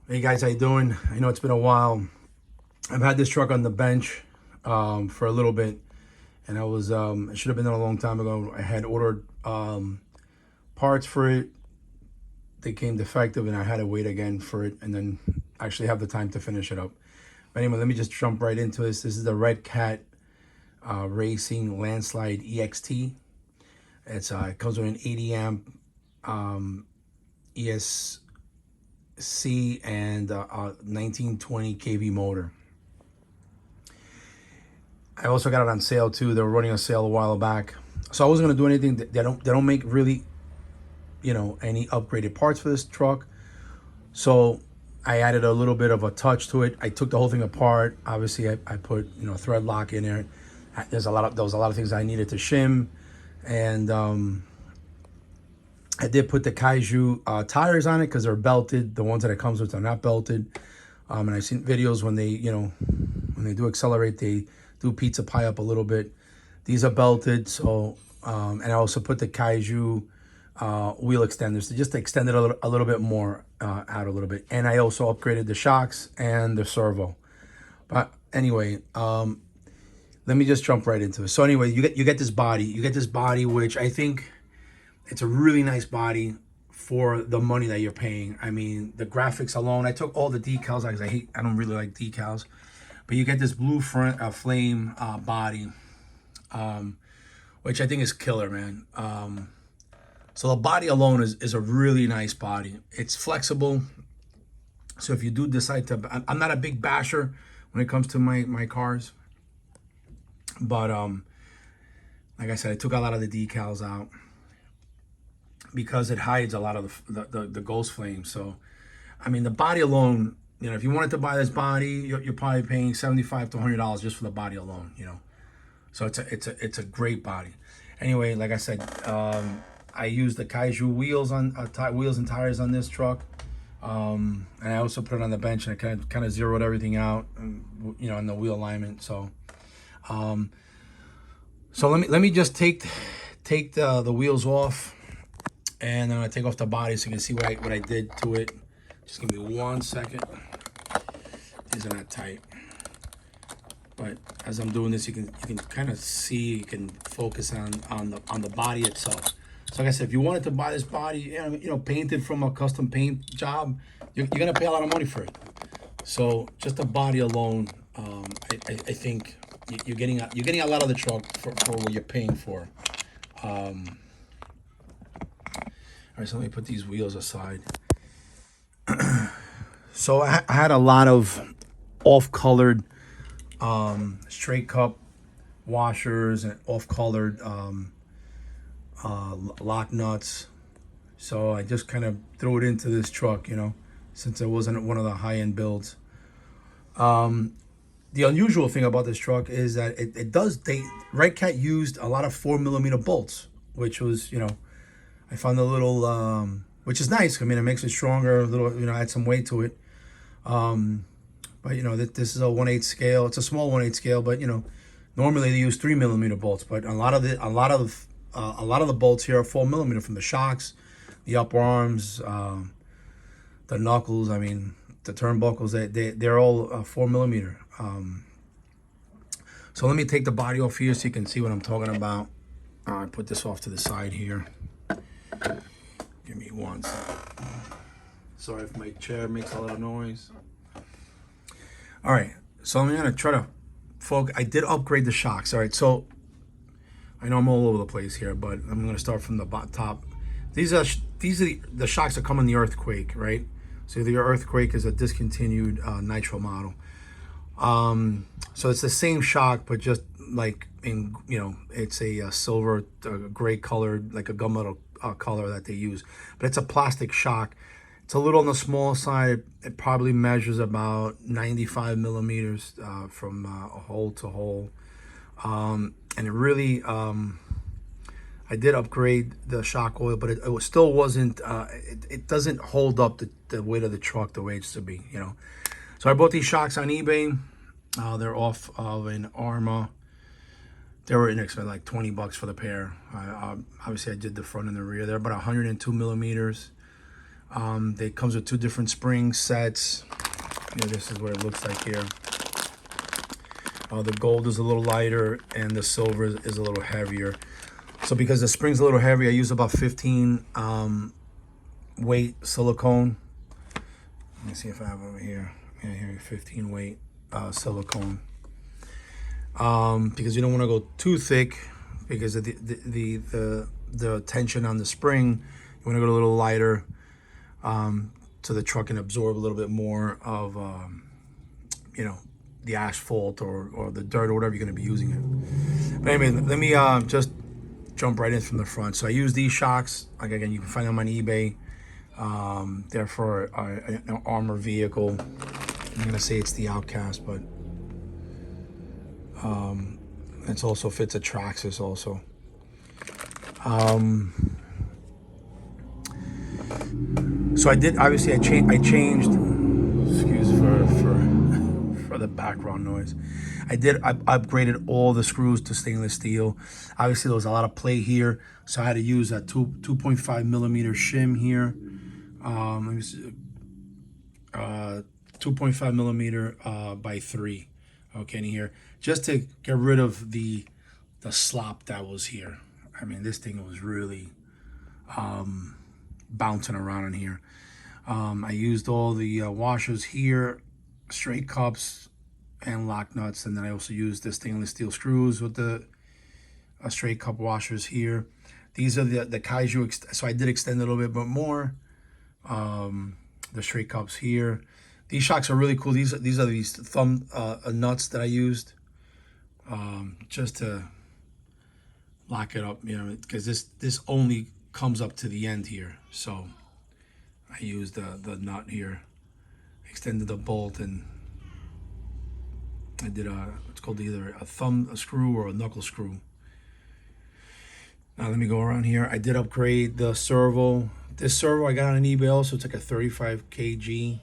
Hey guys, how you doing? I know it's been a while. I've had this truck on the bench for a little bit, and it should have been done a long time ago. I had ordered parts for it. They came defective, and I had to wait again for it, and then actually have the time to finish it up. But anyway, let me just jump right into this. This is the Redcat Racing Landslide EXT. It comes with an 80 amp ESC and a 1920 kV motor. I also got it on sale too. They were running a sale a while back, so I wasn't gonna do anything. They don't make really, any upgraded parts for this truck. So I added a little bit of a touch to it. I took the whole thing apart. Obviously, I put thread lock in there. There was a lot of things I needed to shim, and I did put the Kaiju tires on it because they're belted. The ones that it comes with are not belted. And I've seen videos when they do accelerate, they do pizza pie up a little bit. These are belted, so and I also put the Kaiju wheel extenders to just extend it a little bit more out a little bit. And I also upgraded the shocks and the servo. But anyway, let me just jump right into it. So anyway, you get this body. You get this body, which I think it's a really nice body for the money that you're paying. I mean, the graphics alone. I took all the decals because I don't really like decals, but you get this blue flame body, which I think is killer, man. So the body alone is a really nice body. It's flexible. So if you do decide to, I'm not a big basher when it comes to my cars, but like I said, I took a lot of the decals out because it hides a lot of the ghost flame. So, I mean, the body alone, if you wanted to buy this body, you're probably paying $75 to $100 just for the body alone. So it's a great body. Anyway, like I said, I used the Kaiju wheels wheels and tires on this truck, and I also put it on the bench, and I kind of zeroed everything out, in the wheel alignment. So, let me just take the wheels off. And then I'm gonna take off the body so you can see what I did to it. Just give me 1 second. These are not tight, but as I'm doing this, you can kind of see. You can focus on the body itself. So like I said, if you wanted to buy this body, painted from a custom paint job, you're gonna pay a lot of money for it. So just the body alone, I think you're getting a lot of the truck for what you're paying for. All right, so let me put these wheels aside. So I had a lot of off-colored straight cup washers and off-colored lock nuts. So I just kind of threw it into this truck, since it wasn't one of the high-end builds. The unusual thing about this truck is that Redcat used a lot of 4mm bolts, which was, I found a little, which is nice. I mean, it makes it stronger, a little, add some weight to it. But this is a 1/8 scale. It's a small 1/8 scale, but normally they use 3mm bolts. But a lot of the bolts here are 4mm from the shocks, the upper arms, the knuckles. I mean, the turnbuckles. They're all 4mm. So let me take the body off here so you can see what I'm talking about. I put this off to the side here. Give me 1 second. Sorry if my chair makes a lot of noise. All right, so I'm gonna try to focus. I did upgrade the shocks. All right, so I know I'm all over the place here, but I'm gonna start from the top. These are the shocks that come in the Earthquake, right? So the Earthquake is a discontinued nitro model. So it's the same shock, but just like it's a silver, gray colored, like a gunmetal color that they use, but it's a plastic shock. It's a little on the small side. It probably measures about 95 millimeters from hole to hole, and it really I did upgrade the shock oil, but it still wasn't it doesn't hold up the weight of the truck the way it should be. So I bought these shocks on eBay. They're off of an Arma. They were inexpensive, like $20 for the pair. Obviously, I did the front and the rear. They're about 102 millimeters. It comes with 2 different spring sets. This is what it looks like here. The gold is a little lighter and the silver is a little heavier. So because the spring's a little heavy, I use about 15 weight silicone. Let me see if I have over here. Yeah, here, 15 weight silicone. Because you don't want to go too thick because of the tension on the spring. You want to go a little lighter, so the truck can absorb a little bit more of the asphalt or the dirt or whatever you're going to be using it. But anyway, let me just jump right in from the front. So I use these shocks. Like, again, you can find them on eBay. They're for an armored vehicle. I'm going to say it's the Outcast, but it also fits a Traxxas also. So I did, obviously I changed, excuse for the background noise. I upgraded all the screws to stainless steel. Obviously there was a lot of play here, so I had to use a 2.5 millimeter shim here. Let me see, 2.5 millimeter by 3, okay, in here, just to get rid of the slop that was here. I mean, this thing was really bouncing around in here. I used all the washers here, straight cups and lock nuts, and then I also used the stainless steel screws with the straight cup washers here. These are the Kaiju, so I did extend a little bit more. The straight cups here. These shocks are really cool. These are these thumb nuts that I used just to lock it up, because this only comes up to the end here. So I used the nut here, extended the bolt, and I did it's called either a thumb screw or a knuckle screw. Now let me go around here. I did upgrade the servo. This servo I got on eBay also. It's like a 35 kg.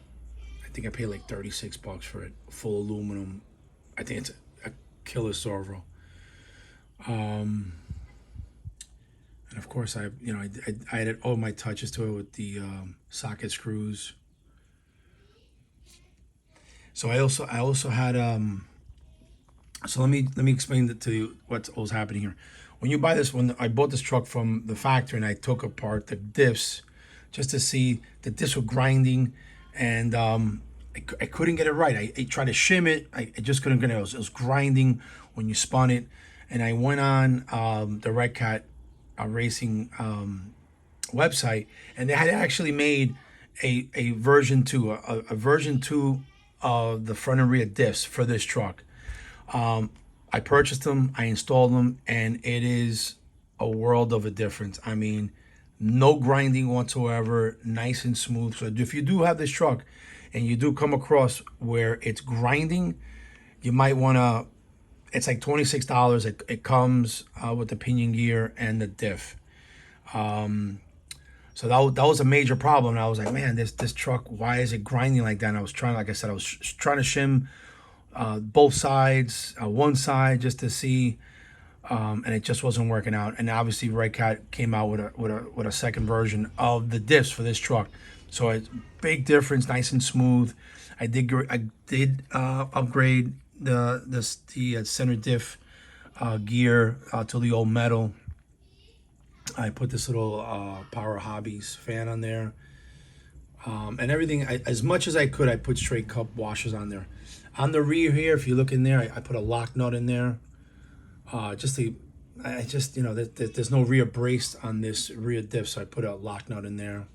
I think I paid like 36 bucks for it. Full aluminum. I think it's a killer servo. And of course I added all my touches to it with the socket screws. So I also had so let me explain to you what was happening here. When you buy this, when I bought this truck from the factory and I took apart the diffs just to see the diffs were grinding, and I couldn't get it right. I tried to shim it. I just couldn't get it. It was grinding when you spun it. And I went on the Redcat racing website, and they had actually made a version 2, a version 2 of the front and rear diffs for this truck. I purchased them, I installed them, and it is a world of a difference. I mean, no grinding whatsoever, nice and smooth. So if you do have this truck and you do come across where it's grinding, you might want to, it's like $26. It comes with the pinion gear and the diff. So that was a major problem. And I was like, man, this truck, why is it grinding like that? And I was trying, like I said, I was trying to shim both sides, one side, just to see, and it just wasn't working out. And obviously Redcat came out with a second version of the diffs for this truck. So it's big difference, nice and smooth. I did upgrade the center diff gear to the old metal. I put this little Power Hobbies fan on there, and everything. As much as I could, I put straight cup washers on there. On the rear here, if you look in there, I put a lock nut in there. There's no rear brace on this rear diff, so I put a lock nut in there.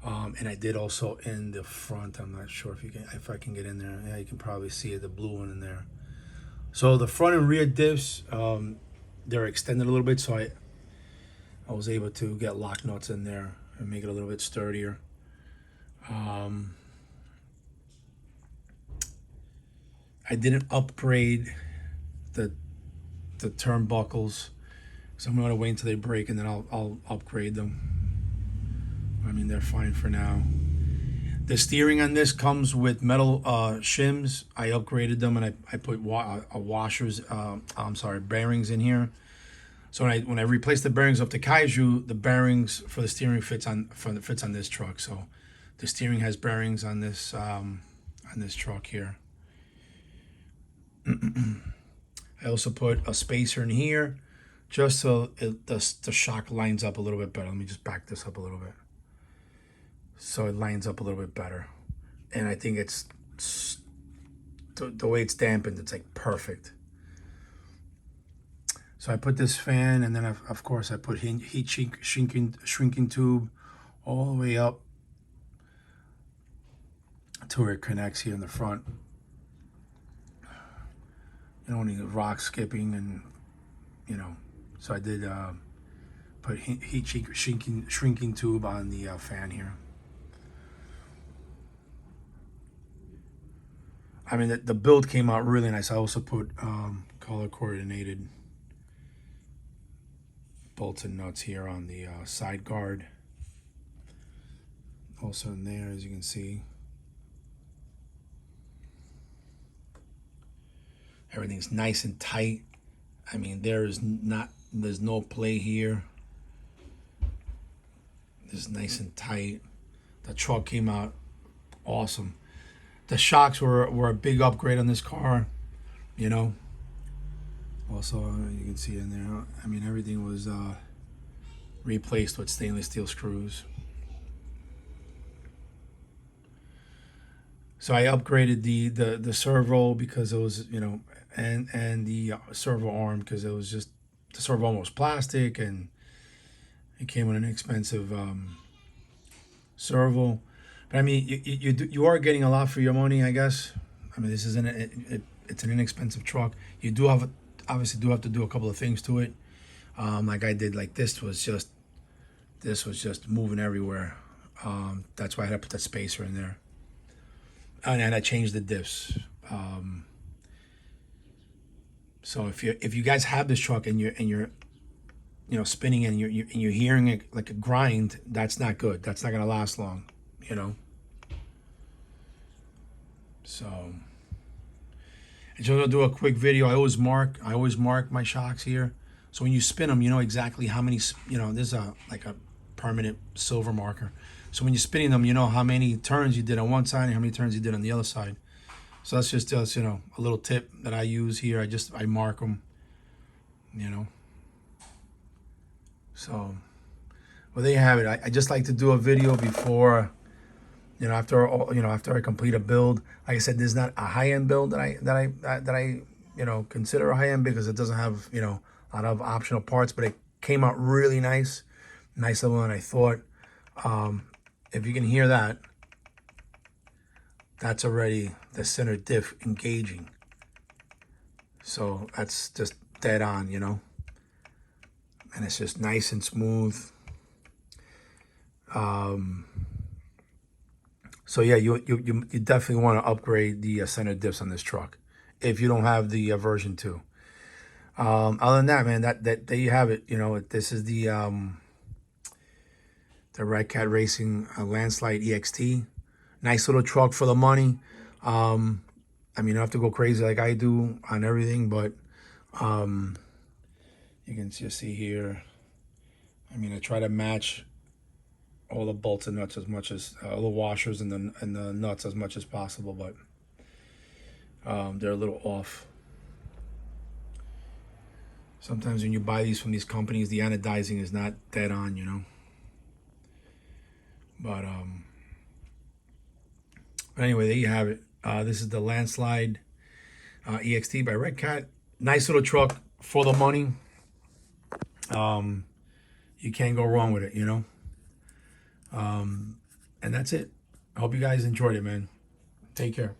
And I did also in the front. I'm not sure if I can get in there. Yeah, you can probably see it, the blue one in there. So the front and rear diffs, they're extended a little bit, so I was able to get lock nuts in there and make it a little bit sturdier. I didn't upgrade the turnbuckles, so I'm gonna wait until they break and then I'll upgrade them. I mean, they're fine for now. The steering on this comes with metal shims. I upgraded them and I put washers, bearings in here. So when I replaced the bearings of the Kaiju, the bearings for the steering fits on this truck. So the steering has bearings on this truck here. I also put a spacer in here just so the shock lines up a little bit better. Let me just back this up a little bit. So it lines up a little bit better. And I think it's the way it's dampened, it's like perfect. So I put this fan, and then of course I put heat shrinking tube all the way up to where it connects here in the front. You don't need rock skipping, and you know. So I did put heat shrinking tube on the fan here. I mean, the build came out really nice. I also put color coordinated bolts and nuts here on the side guard. Also in there, as you can see. Everything's nice and tight. I mean, there's no play here. This is nice and tight. The truck came out awesome. The shocks were a big upgrade on this car, you know. Also, you can see in there, I mean, everything was replaced with stainless steel screws. So I upgraded the servo because it was, you know, and the servo arm because it was just, the servo arm was plastic, and it came with an expensive servo. But I mean, you are getting a lot for your money, I guess. I mean, this isn't it's an inexpensive truck. You do have obviously have to do a couple of things to it, like I did. Like this was just moving everywhere. That's why I had to put that spacer in there, and I changed the diffs. So if you guys have this truck and you're you know spinning and you're hearing it like a grind, that's not good. That's not gonna last long, you know. So I'm just gonna do a quick video. I always mark my shocks here, so when you spin them, you know exactly how many. You know, there's like a permanent silver marker. So when you're spinning them, you know how many turns you did on one side and how many turns you did on the other side. So that's just you know, a little tip that I use here. I mark them, you know. So, well, there you have it. I just like to do a video before, you know, after I complete a build. Like I said, there's not a high-end build that I you know consider a high-end because it doesn't have, you know, a lot of optional parts, but it came out really nicer than I thought. If you can hear that, that's already the center diff engaging. So that's just dead on, you know. And it's just nice and smooth. So yeah, you definitely want to upgrade the center diffs on this truck if you don't have the version 2. Other than that, man, that there you have it. You know, this is the Redcat Racing Landslide EXT. Nice little truck for the money. I mean, you don't have to go crazy like I do on everything, but you can just see here. I mean, I try to match all the bolts and nuts as much as all the washers and the nuts as much as possible, but they're a little off. Sometimes when you buy these from these companies, the anodizing is not dead on, you know. But anyway, there you have it. This is the Landslide EXT by Redcat. Nice little truck for the money. You can't go wrong with it, you know. And that's it. I hope you guys enjoyed it, man. Take care.